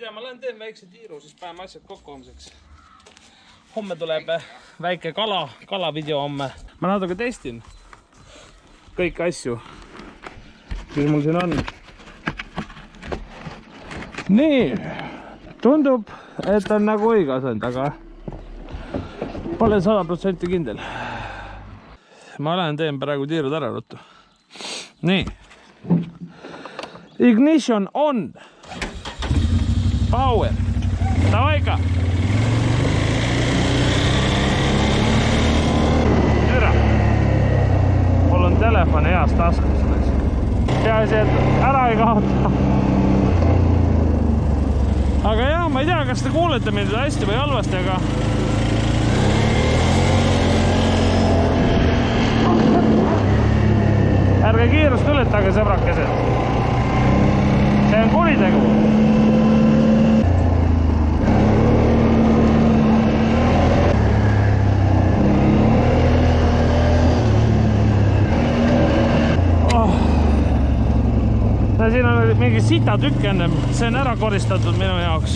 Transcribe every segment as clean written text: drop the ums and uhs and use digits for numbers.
tea, ma lähen teen väikse tiiru, siis paneme asjad kokku homseks. Homme tuleb väike kalavideo homme. Ma natuke testin kõiki asju, mis mul siin on. Nii, tundub, et on nagu õige asend, aga pole 100% kindel. Ma lähen teen praegu tiirud ära ruttu. Nii. Ignition on. Power. Davaika. Türa. Mul on telefon heas taskus. Peaasi, et ära ei kaota. Aga jah, ma ei tea, kas te kuulete mind hästi või halvasti, aga ärge kiirust ületage, sõbrakesed. See on kuritegu. Siin on mingi sita tükk ennem, see on ära koristatud minu jaoks.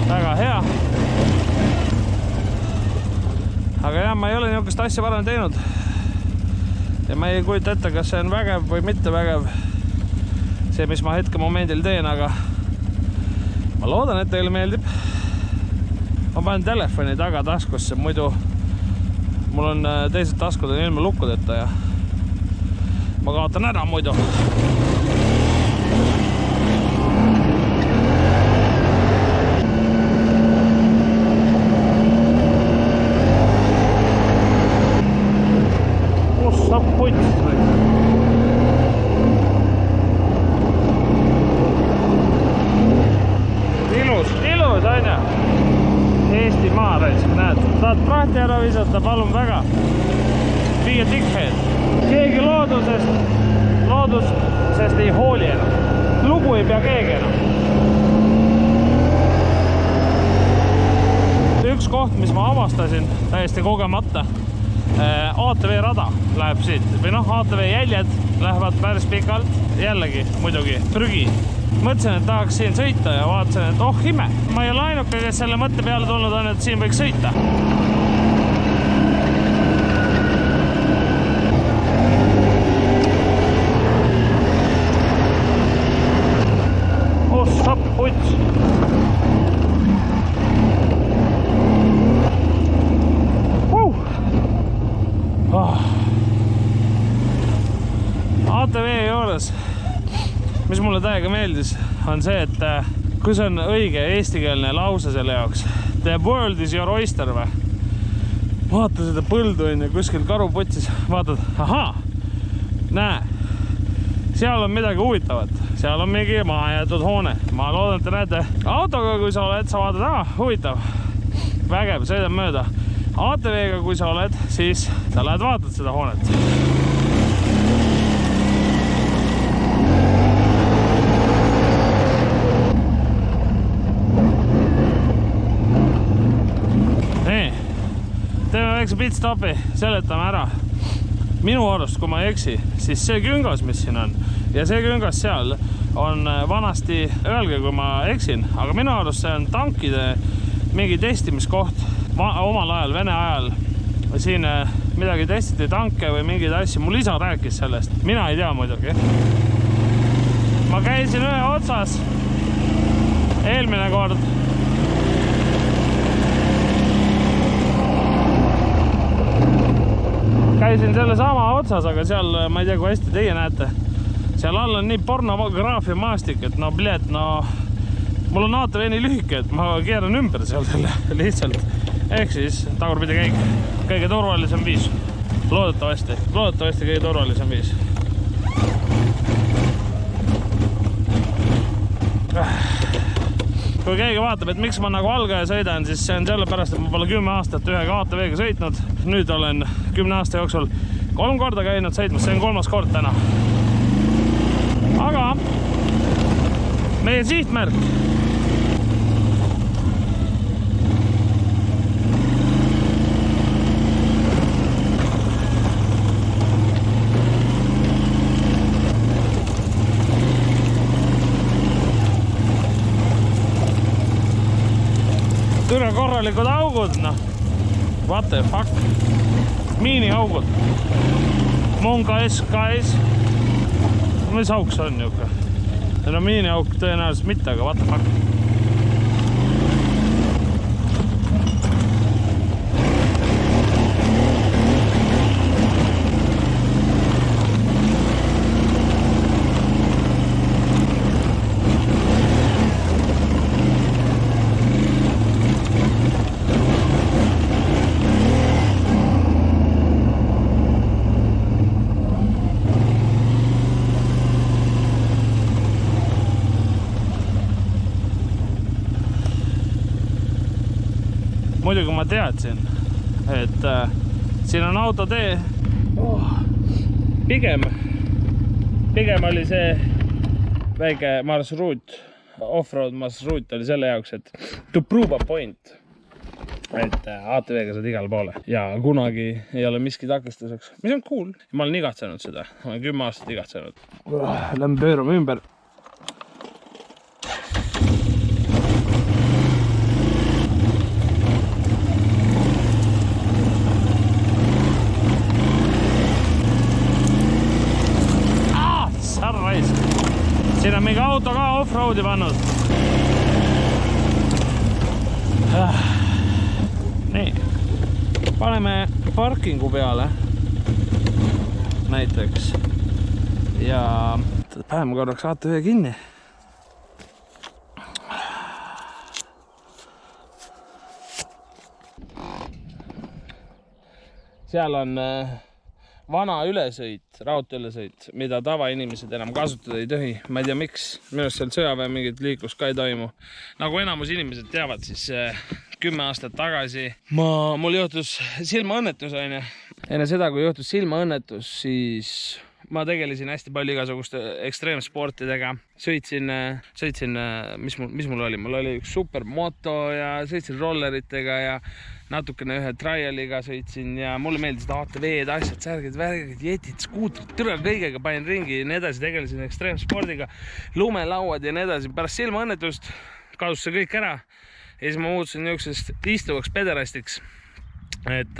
Väga hea. Aga jah, ma ei ole niisugust asja varem teinud. Ja ma ei kujuta ette, kas see on vägev või mitte vägev. See, mis ma hetke momendil teen, aga ma loodan, et teile meeldib. Ma panen telefoni taga taskusse, muidu mul on teised taskud on ilma lukkudeta ja ma kaotan ära muidu. Ilus, on ju? Eesti maa reisib, näed. Saad prahti ära visata, palun väga. Be a dickhead. Keegi loodusest ei hooli enam. Lugu ei pea keegi enam. Üks koht, mis ma avastasin täiesti kogemata. ATV rada läheb siit või noh, ATV jäljed lähevad päris pikalt, jällegi muidugi prügi. Mõtlesin, et tahaks siin sõita ja vaatasin, et oh ime, ma ei ole ainuke, kes selle mõtte peale tulnud on, et siin võiks sõita. Oh, sapp, puts. ATV juures, mis mulle täiega meeldis, on see, et kui see on õige eestikeelne lause selle jaoks. The world is your oyster või? Vaata seda põldu on ja kuskil karupotsis. Vaatad, ahaa, näe, seal on midagi huvitavat. Seal on mingi mahajäetud hoone. Ma loodan, et te näete autoga, kui sa oled, sa vaatad, huvitav. Vägev, sõidab mööda. ATV-ga, kui sa oled, siis sa lähed vaatad seda hoonet. Nii, teeme väikse pitstopi, seletame ära. Minu arust, kui ma ei eksi, siis see küngas, mis siin on, ja see küngas seal on vanasti, öelge, kui ma eksin, aga minu arust see on tankide mingi testimiskoht. Omal ajal, Vene ajal siin midagi testiti tanke või mingeid asju. Mul isa rääkis sellest. Mina ei tea muidugi. Ma käisin ühe otsas eelmine kord. Käisin selle sama otsas, aga seal, ma ei tea, kui hästi teie näete. Seal all on nii pornograafia maastik, et no, mul on ATV nii lühike, et ma keeran ümber seal selle lihtsalt. Ehk siis tagurpidi käik, kõige turvalisem viis. Loodetavasti kõige turvalisem viis. Kui keegi vaatab, et miks ma nagu algaja sõidan, siis see on sellepärast, et ma pole 10 aastat ühega ATV-ga sõitnud. Nüüd olen 10 aasta jooksul 3 korda käinud sõitmas, see on 3. kord täna. Aga meie sihtmärk Türa korralikud augud, noh. What the fuck? Miiniaugud. Monka SKS. Mis auk see on niuke? No miiniauk tõenäoliselt mitte, aga what the fuck? Muidugi ma teadsin, et siin on autotee. Pigem oli see väike marsruut, off-road marsruut oli selle jaoks, et to prove a point. Et ATV-ga saad igale poole ja kunagi ei ole miski takistuseks, mis on cool. Ma olen igatsenud seda, ma olen 10 aastat igatsenud. Lähme pöörame ümber. Siin on mingi auto ka off-roadi pannud. Nii. Paneme parkingu peale. Näiteks. Ja paneme korraks ATV kinni. Seal on vana ülesõit, raudteeülesõit, mida tavainimesed enam kasutada ei tohi. Ma ei tea miks, minu arust seal sõjaväe mingit liiklust ka ei toimu. Nagu enamus inimesed teavad, siis 10 aastat tagasi mul juhtus silmaõnnetus. Enne seda, kui juhtus silmaõnnetus, siis ma tegelesin hästi palju igasuguste ekstreemsportidega. Sõitsin, mis mul oli? Mul oli üks supermoto ja sõitsin rolleritega ja natukene ühe trialiga sõitsin ja mulle meeldisid ATV-d, asjad, särgid, värgid, jetid, skuutrid, türa kõigega panin ringi ja nii edasi, tegelesin ekstreemspordiga, lumelauad ja nii edasi. Pärast silmaõnnetust kadus see kõik ära ja siis ma muutusin niisugusest istuvaks pederastiks, et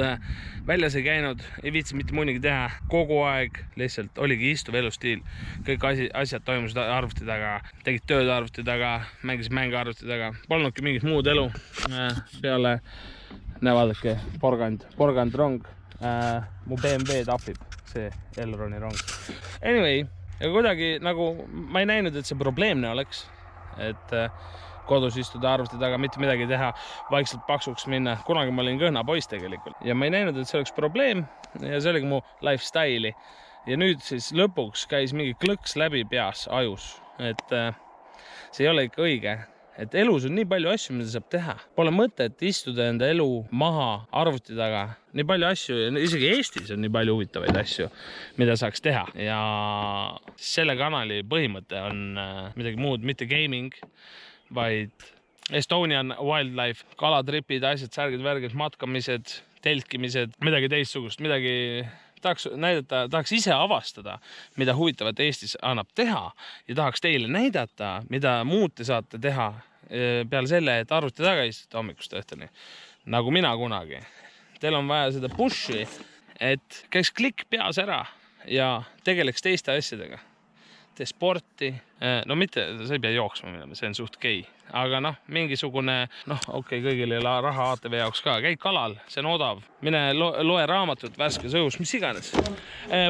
väljas ei käinud, ei viitsi mitte munnigi teha, kogu aeg lihtsalt oligi istuv elustiil. Kõik asjad toimusid arvuti taga, tegid tööd arvuti taga, mängisid mänge arvuti taga, polnudki mingit muud elu peale. Näe, vaadake, porgand rong, mu BMW tapib, see Elroni rong. Anyway, ja kuidagi nagu ma ei näinud, et see probleemne oleks, et kodus istuda arvuti taga, mitte midagi teha, vaikselt paksuks minna. Kunagi ma olin kõhna poiss tegelikult ja ma ei näinud, et see oleks probleem ja see oligi mu lifestyle'i. Ja nüüd siis lõpuks käis mingi klõks läbi peas, ajus, et see ei ole ikka õige. Et elus on nii palju asju, mida saab teha. Pole mõtet istuda enda elu maha arvuti taga. Nii palju asju, isegi Eestis on nii palju huvitavaid asju, mida saaks teha. Ja selle kanali põhimõte on midagi muud, mitte gaming, vaid Estonian wildlife, kalatripid, asjad, särgid, värgid, matkamised, telkimised, midagi teistsugust, midagi tahaks näidata, tahaks ise avastada, mida huvitavat Eestis annab teha ja tahaks teile näidata, mida muud te saate teha peale selle, et arvuti taga istuda hommikust õhtuni, nagu mina kunagi. Teil on vaja seda pushi, et käiks klikk peas ära ja tegeleks teiste asjadega. Tee sporti, no mitte, sa ei pea jooksma minema, see on suht gei, aga noh, mingisugune, okei, kõigil ei ole raha ATV jaoks ka, käi kalal, see on odav, mine loe raamatut värskes õhus, mis iganes.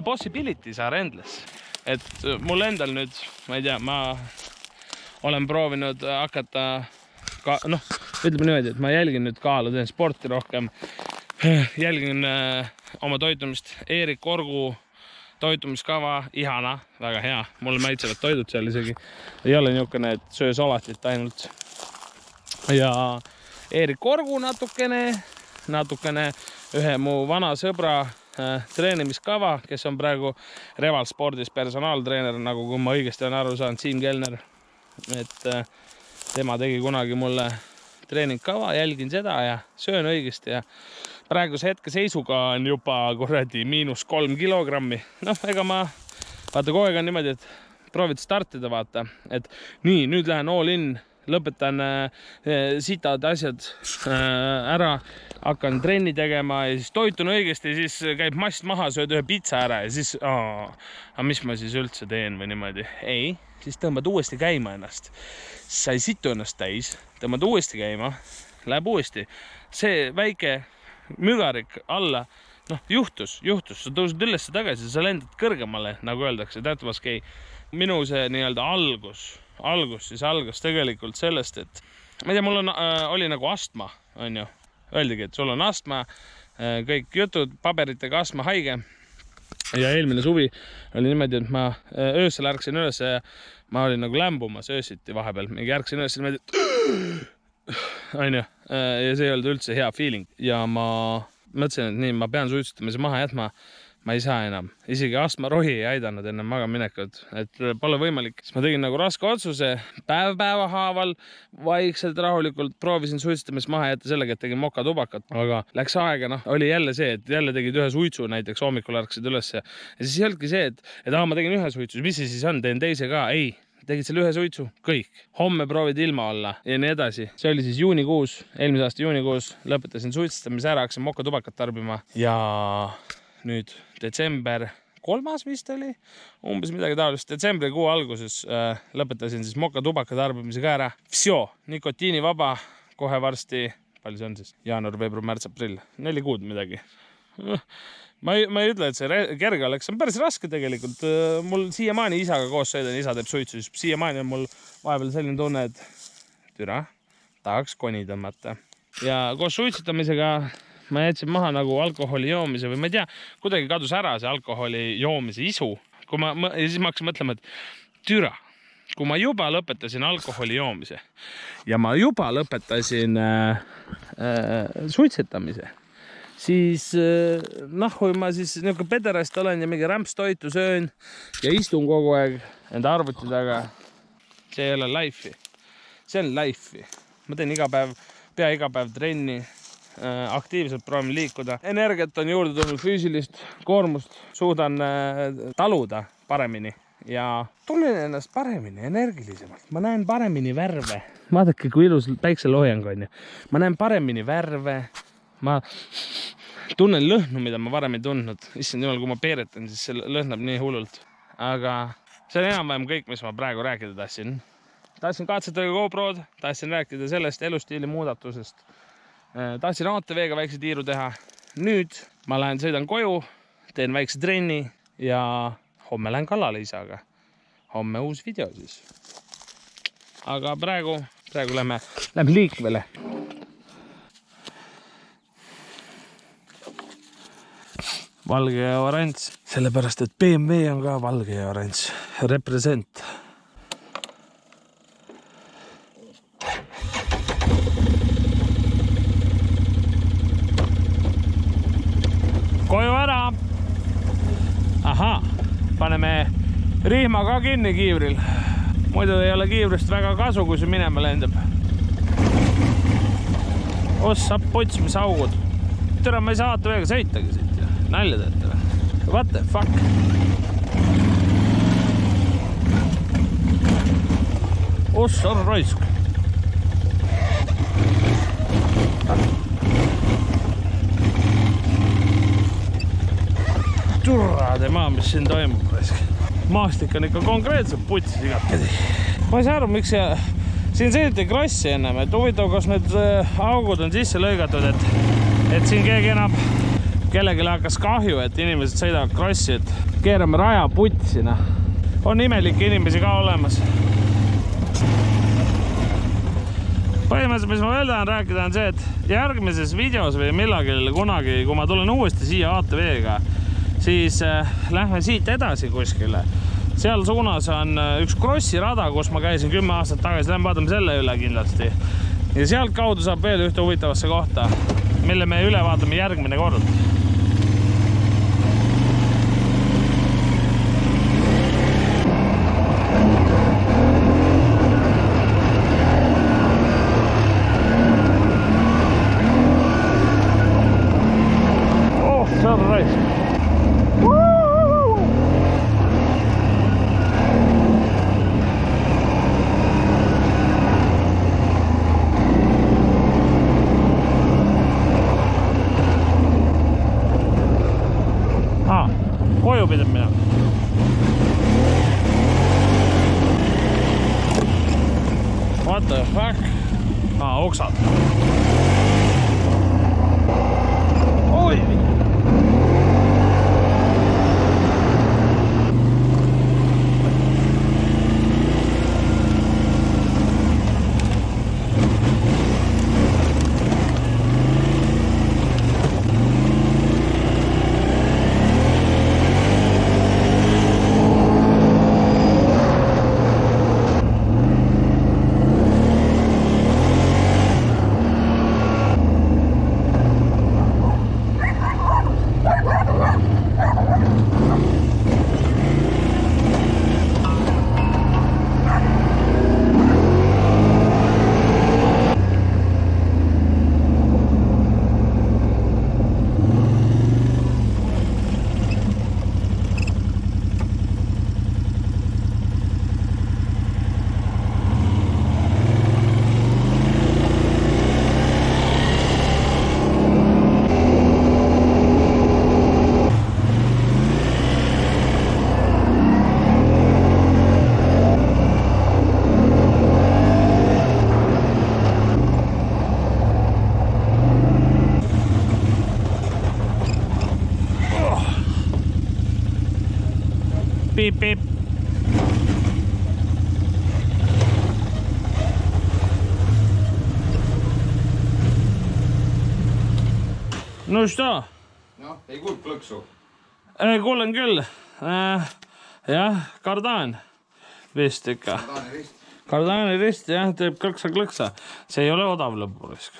Possibilities are endless, et mul endal nüüd, ma ei tea, ma olen proovinud hakata, ütleme niimoodi, et ma jälgin nüüd kaalu, teen sporti rohkem, jälgin oma toitumist, Eerik Korgu toitumiskava, ihana, väga hea. Mulle maitsevad toidud seal isegi. Ei ole niisugune, et söö salatit ainult. Ja Eerik Korgu natukene ühe mu vana sõbra treenimiskava, kes on praegu Reval Spordis personaaltreener, nagu kui ma õigesti on aru saanud, Siim Kellner. Et tema tegi kunagi mulle treeningkava, jälgin seda ja söön õigesti ja praeguse hetke seisuga on juba kuradi -3 kilogrammi. Ega ma vaata kogu aeg on niimoodi, et proovid startida vaata, et nii, nüüd lähen all in lõpetan sitad asjad ära, hakkan trenni tegema ja siis toitun õigesti, siis käib mast maha, sööd ühe pitsa ära ja siis aga mis ma siis üldse teen või niimoodi? Ei, siis tõmbad uuesti käima ennast. Sa ei situ ennast täis, tõmbad uuesti käima, läheb uuesti. See väike mügarik alla, juhtus, sa tõused üles tagasi, sa lendad kõrgemale, nagu öeldakse, tähtvaskei. Minu see nii-öelda algus siis algas tegelikult sellest, et ma ei tea, mul oli nagu astma, on ju. Öeldigi, et sul on astma, kõik jutud, paberitega astma haige. Ja eelmine suvi oli niimoodi, et ma öösel ärksin üles ja ma olin nagu lämbumas öösiti vahepeal. Mingi ärksin üles niimoodi, on ju, ja see ei olnud üldse hea feeling. Ja ma mõtlesin, et nii, ma pean suitsutamise maha jätma. Ma ei saa enam. Isegi astmarohi ei aidanud enne magamaminekut, et pole võimalik. Siis ma tegin nagu raske otsuse, päeva haaval, vaikselt rahulikult proovisin suitsutamist maha jätta sellega, et tegin mokatubakat. Aga läks aega, oli jälle see, et jälle tegid ühe suitsu, näiteks hommikul ärksid üles. Ja siis ei olnudki see, et ma tegin ühe suitsu, mis see siis on, teen teise ka. Ei, tegid selle ühe suitsu, kõik. Homme proovid ilma olla ja nii edasi. See oli siis juunikuus, eelmise aasta juunikuus, lõpetasin suitsutamise ära, hakkasin mokatubakat tarbima ja nüüd detsember 3. vist oli, umbes midagi taolist. Detsembri kuu alguses lõpetasin siis mokatubaka tarbimise ka ära. Vsjo, nikotiinivaba, kohe varsti, palju see on siis? Jaanuar, veebruar, märts, aprill, 4 kuud midagi. Ma ei ütle, et see kerge oleks, see on päris raske tegelikult. Mul siiamaani isaga koos sõidan, isa teeb suitsu, siis siiamaani on mul vahepeal selline tunne, et türa, tahaks koni tõmmata. Ja koos suitsutamisega ma jätsin maha nagu alkoholi joomise või ma ei tea, kuidagi kadus ära see alkoholi joomise isu. Ja siis ma hakkasin mõtlema, et türa, kui ma juba lõpetasin alkoholi joomise ja ma juba lõpetasin suitsetamise, siis kui ma siis niisugune pederast olen ja mingi rämpstoitu söön ja istun kogu aeg enda arvuti taga, see ei ole life'i. See on life'i. Ma teen pea iga päev trenni, aktiivselt proovin liikuda. Energiat on juurde tulnud, füüsilist koormust suudan taluda paremini ja tunnen ennast paremini, energilisemalt. Ma näen paremini värve. Vaadake, kui ilus päikseloojang on. Ma näen paremini värve. Ma tunnen lõhnu, mida ma varem ei tundnud. Issand jumal, kui ma peeretan, siis see lõhnab nii hullult. Aga see on enam-vähem kõik, mis ma praegu rääkida tahtsin. Tahtsin katsetada GoPro'd, tahtsin rääkida sellest elustiili muudatusest. Tahtsin ATV-ga väikse tiiru teha. Nüüd ma lähen sõidan koju, teen väikse trenni ja homme lähen kallale isaga. Homme uus video siis. Aga praegu lähme liikvele. Valge ja oranž, sellepärast, et BMW on ka valge ja oranž. Represent. Koju ära. Ahaa, paneme rihma ka kinni kiivril. Muidu ei ole kiivrist väga kasu, kui see minema lendab. Ossa pots, mis augud. Türa, ma ei saa ATV-ga sõitagi siit. Nalja teete või? What the fuck? Ossa raisk. Turrade maa, mis siin toimub. Maastik on ikka konkreetselt putsis igatpidi. Ma ei saa aru, miks siin sõideti krossi ennem, et huvitav, kas need augud on sisse lõigatud, et siin keegi enam kellelegi hakkas kahju, et inimesed sõidavad krossi, et keerame raja putsina. On imelikke inimesi ka olemas. Põhimõtteliselt, mis ma veel tahan rääkida, on see, et järgmises videos või millagil kunagi, kui ma tulen uuesti siia ATV-ga, siis lähme siit edasi kuskile. Seal suunas on üks krossi rada, kus ma käisin 10 aastat tagasi. Lähme vaatame selle üle kindlasti. Ja sealt kaudu saab veel ühte huvitavasse kohta, mille me üle vaatame järgmine kord. What the fuck? Oksad. Oi! Piip, piip. No что? Noh, ei kuulnud klõksu. Kuulen küll. Jah, kardaan. Vist ikka. Kardaani rist, jah, teeb klõksa. See ei ole odav lõpuks.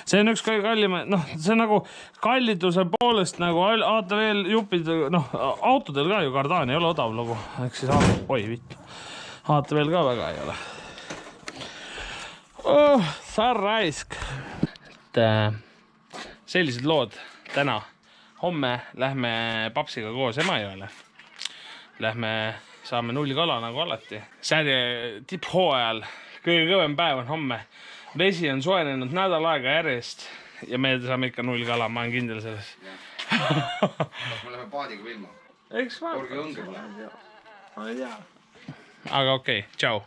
See on üks kõige kallima, noh, see nagu kalliduse poolest nagu ATV jupid, noh, autodel ka ju kardaan ei ole odav lugu. Eks siis ATV-l ka väga ei ole. Sarraisk. Sellised lood täna. Homme lähme papsiga koos Emajõele. Lähme... Saame 0 kala nagu alati. Sääri tipphooajal kõige kõvem päev on homme. Vesi on soojenenud nädal aega järjest ja me saame ikka 0 kala, ma olen kindel selles. Kas me läheme paadiga ilma? Eks vaata. Orgi õnge pole. Aga okei, tšau.